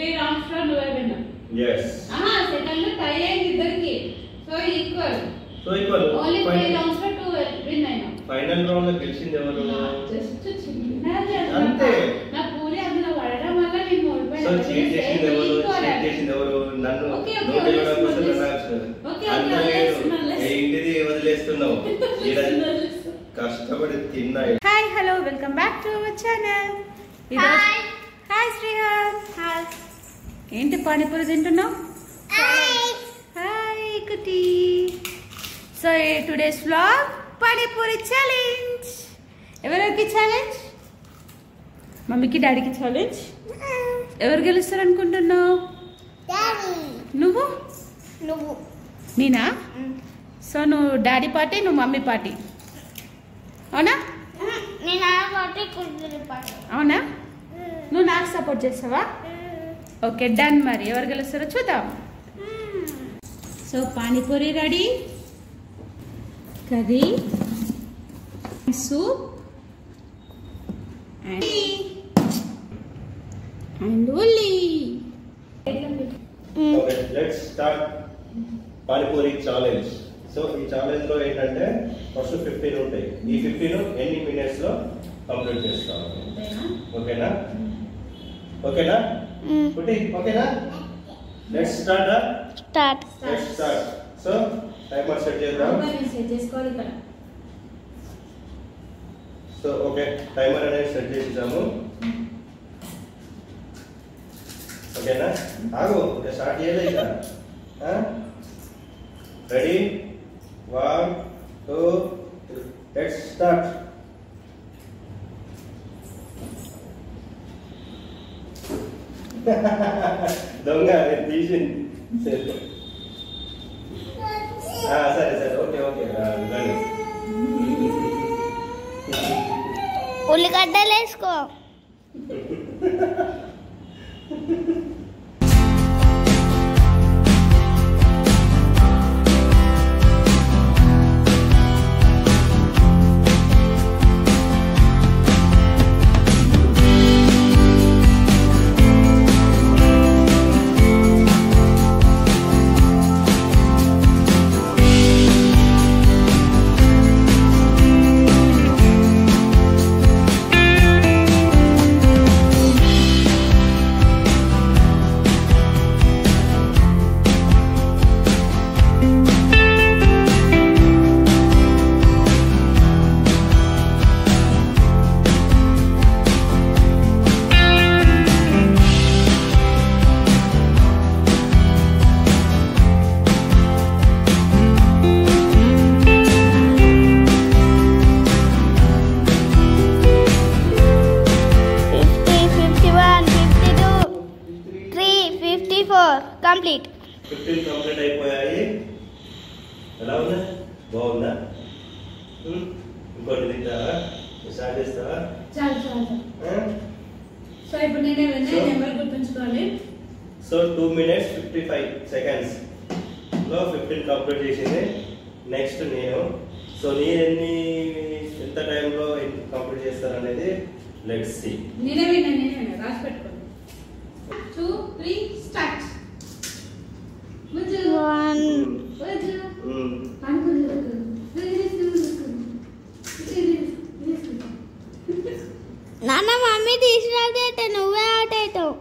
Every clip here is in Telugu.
3 rounds లో నువ్వే విన్నా. yes సెకండ్ లో టై అయింది ఇద్దరికి. సో ఈక్వల్ ఓన్లీ 3 rounds లో 2 విన్ అయినా. ఫైనల్ రౌండ్ లో గెలిచింది ఎవరు? జస్ట్ చిన్నది అంతే. నా పూరి అందులో పడడం వల్ల నేను ఓడిపోయాను. సో చీట్ చేసింది ఎవరు? నన్ను ఏంటిది వదిలేస్తున్నావు? కష్టపడి తిన్నా. Hi hello welcome back to our channel. Hi Srihan. Hi. ఏంటి పానీపూరి తింటున్నావు? Hi Kutty. So today's vlog panipuri challenge. ఎవరికి ఛాలెంజ్? మమ్మీకి డాడీకి ఛాలెంజ్. ఎవరు గెలుస్తారు అనుకుంటున్నావు? నువ్వు నేనా? సో నువ్వు డాడీ పార్టీ, నువ్వు మమ్మీ పార్టీ, అవునా? అవునా? నువ్వు నాకు సపోర్ట్ చేస్తావా? Okay done. మరి ఎవరు గెలుస్తారో చూద్దాం. So panipuri ready, curry, soup and ఉల్లి. Okay let's start panipuri challenge. So ఈ ఛాలెంజ్ లో ఏంటంటే ఫస్ట్ 15 ఉంటాయి. ఈ 15 ఎన్ని మినిట్స్ లో కంప్లీట్ చేస్తాం? ఓకేనా? ఓకేనా కుట్టి? ఓకేనా? Let's start. Let's start. So timer set చేద్దాం. చేసుకోవాలి ఇక్కడ. సో ఓకే టైమర్ అనేది సెట్ చేసాము. ఓకేనా? ఆగు, స్టార్ట్ చేయలేదు ఇక. రెడీ? 1 2 3 let's start. దొంగ తీసింది. సరే సరే ఓకే ఓకే. ఉల్లిగడ్డలు వేసుకో. కంప్లీట్. 15 కంప్లీట్ అయిపోయాయి. ఎలా ఉందా? బాగుందా? ఇంకోటి తింటావా? స్టార్ట్ చేస్తావా? చాలు. సో ఇప్పుడు నేనే నెంబర్ గుర్తుంచుకోవాలి. సో 2 minutes 55 seconds లో 15 కంప్లీట్ చేసింది. నెక్స్ట్ నేను. సో నేను ఎంత టైంలో కంప్లీట్ చేస్తారనేది లెట్స్ సీ. నేనే రాసి పెట్టుకోండి. 2 3 స్టార్ట్. 1 నాన్న మమ్మీ తీసినట్టే నువ్వే అవుట్ అవుతావు.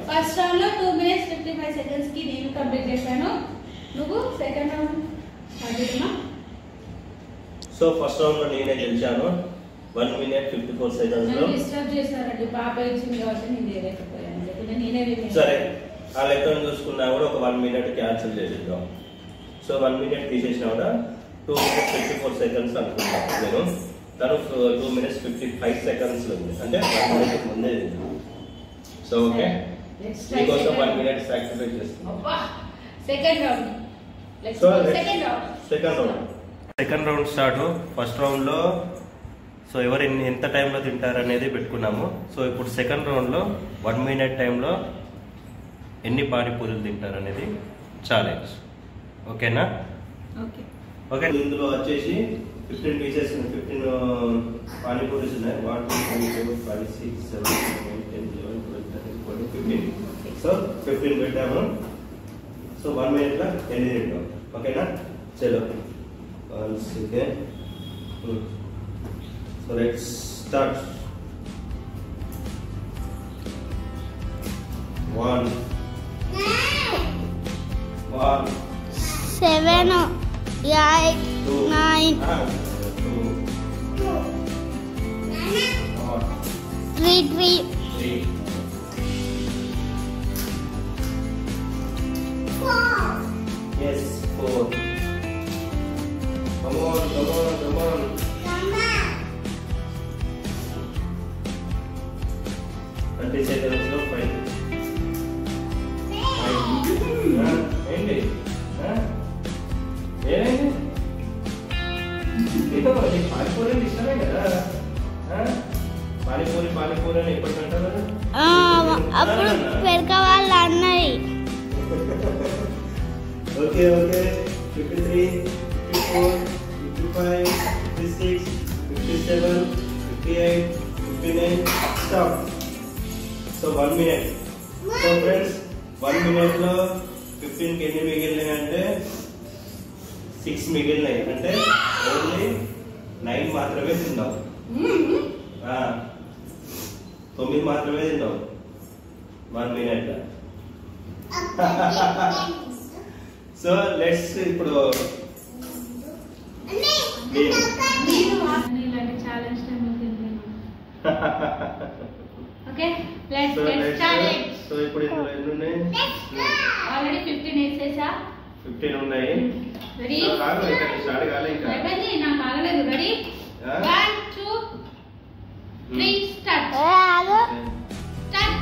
ఫస్ట్ రౌండ్ లో 2 minutes 55 seconds కి నేను కంప్లీట్ చేశాను. నువ్వు సెకండ్ రౌండ్ అదేమా. సో ఫస్ట్ రౌండ్ లో నేనే గెలిచాను 1 minute 54 seconds లో. డిస్టర్బ్ చేశారండి, పాప ఇచ్చింది కాబట్టి నేను చేయలేకపోయాను. లేకపోతే నేనే విన్నాను. సరే ఆ లెక్కను చూసుకున్నా కూడా ఒక 1 minute క్యాన్సిల్ చేసేద్దాం. సో 1 minute తీసేసినా కూడా 2 minutes 54 seconds అనుకుంటాను నేను. తను 2 minutes 55 seconds ఉంది, అంటే 1 minute ముందే. సో ఓకే, మీకోసం 1 minute సాక్రిఫైస్ చేస్తున్నాం. Second round. So second round start. First round లో సో ఎవరు ఎంత టైంలో తింటారు అనేది పెట్టుకున్నాము. సో ఇప్పుడు సెకండ్ రౌండ్లో 1 minute టైంలో ఎన్ని పానీపూరీలు తింటారు అనేది ఛాలెంజ్. ఓకేనా? ఓకే. ఇందులో వచ్చేసి 15 పీసెస్ 15 పానీపూరీస్ ఉన్నాయి. 1 2 3 4 5 6 7 8 10 11 12 13 14 15. సో 15 పెట్టాము. సో 1 minute లో ఎన్ని తింటాం? ఓకేనా? చలో once again. So let's start. 1 7 8 9 3 4. Yes, 4. Come on. 30 seconds లో 5. ఏంటి ఏమైంది? నీకు పానీపూరి ఇష్టమే కదా? పానీపూరి అని ఎప్పుడు అంటారు? అప్పుడు పెరక వాళ్ళు అన్నది. Okay 53 54 55 56 57 58 59 stop. So 1 minute. So friends 1 minute లో 15కి ఎన్ని మిగిలినాయి అంటే 6 మిగిలినాయి. అంటే ఓన్లీ 9 మాత్రమే తిన్నాం. 9 మాత్రమే తిన్నాం 1 minute లో. సో లెట్స్ ఇప్పుడు challenge okay, let's get started. So ఇప్పుడు ఇందులో ఎన్ని ఉన్నాయి? ఆల్రెడీ 15 వేసేసా. 15 ఉన్నాయి. రెడీ? కాదు, ఇంకా స్టార్ట్ కాలే. ఇంకా అయిపోయింది, నాకు ఆగలేదు. రెడీ? 1 2 3 స్టార్ట్. స్టార్ట్.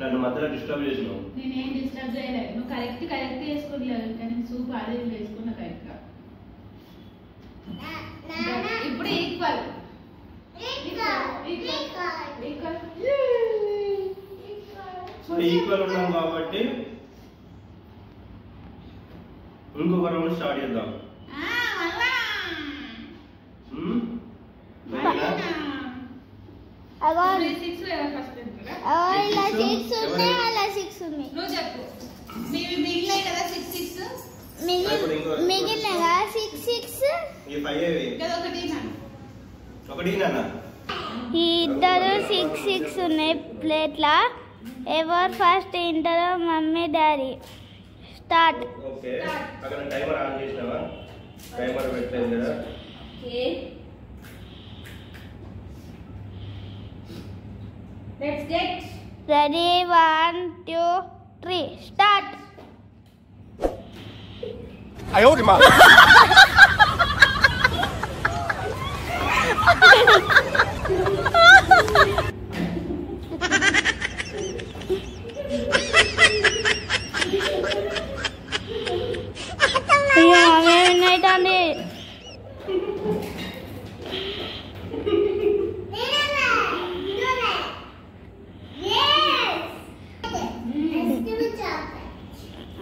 నన్ను మధ్యలో డిస్టర్బ్ చేసినావు. నేనేం డిస్టర్బ్ చేయలేదు. నువ్వు కరెక్ట్ వేసుకోలేదు. కానీ సూప్ అదే వేసుకున్నా కరెక్ట్ గా. ఇప్పుడు ఈక్వల్ ఉన్నాం కాబట్టి ఇంకొక రౌండ్ స్టార్ట్ చేద్దాం. నువ్వు చెప్పు. మిగిలినాయి కదా 6 6 మిగిలినగా 6 6 ఒకటి నాన్న. ఈ ఇద్దరు 6 6 ఉన్నాయి ప్లేట్ల. ఎవరు ఫస్ట్ తింటారో మమ్మీ డాడీ. స్టార్ట్. ఓకే, అక్కడ టైమర్ ఆన్ చేసినావా? టైమర్ పెట్టలేదు కదా. Okay. Let's get ready. 1, 2, 3. Start. I hold him up.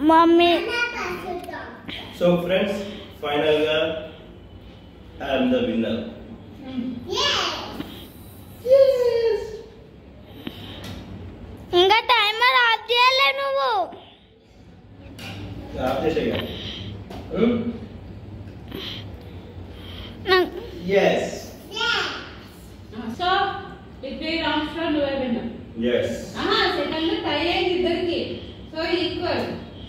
Mommy. So friends, finally I am the winner. ఇంకా టైమర్ ఆఫ్ చేయలే నువ్వు. ఆఫ్ చేసేయ్. Yes. So, it 3 rounds లో నువ్వే విన్నర్. Yes. సెకండ్ లో టై అయింది ఇద్దరికి. So equal.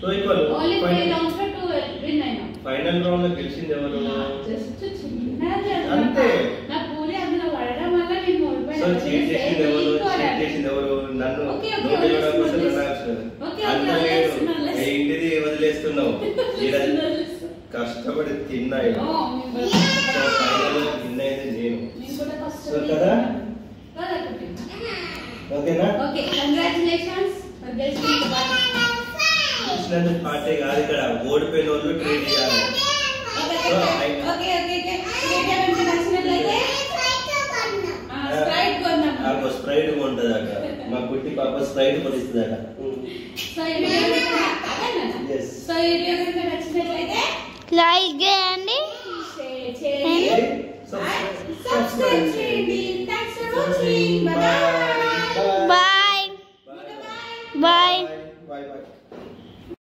ఓన్లీ 3 rounds లో 2 విన్ అయినా. ఫైనల్ రౌండ్ లో గెలిచింది ఎవరు? జస్ట్ చిన్నది అంతే. నా పూరి అందులో పడడం వల్ల నేను ఓడిపోయాను. సో చీట్ చేసింది ఎవరు? నన్ను ఇంటిది వదిలేస్తున్నావు. కష్టపడి తిన్నా. తిన్నది నేను. సో కదా? ఓకేనా? ఓకే, కంగ్రాచులేషన్స్ ఫర్ గెలిచిన పార్టీ కాదు ఇక్కడ, ఓడిపోయిన వాళ్ళు ట్రీట్ చేయాలి. స్ప్రైట్ కొంటది అక్కడ, మా కుట్టి పాప స్ప్రైట్ కొనిస్తుంది అక్కడ. లైక్ చేయండి, సబ్స్క్రైబ్ చేయండి. Thanks for watching. Bye bye. Bye.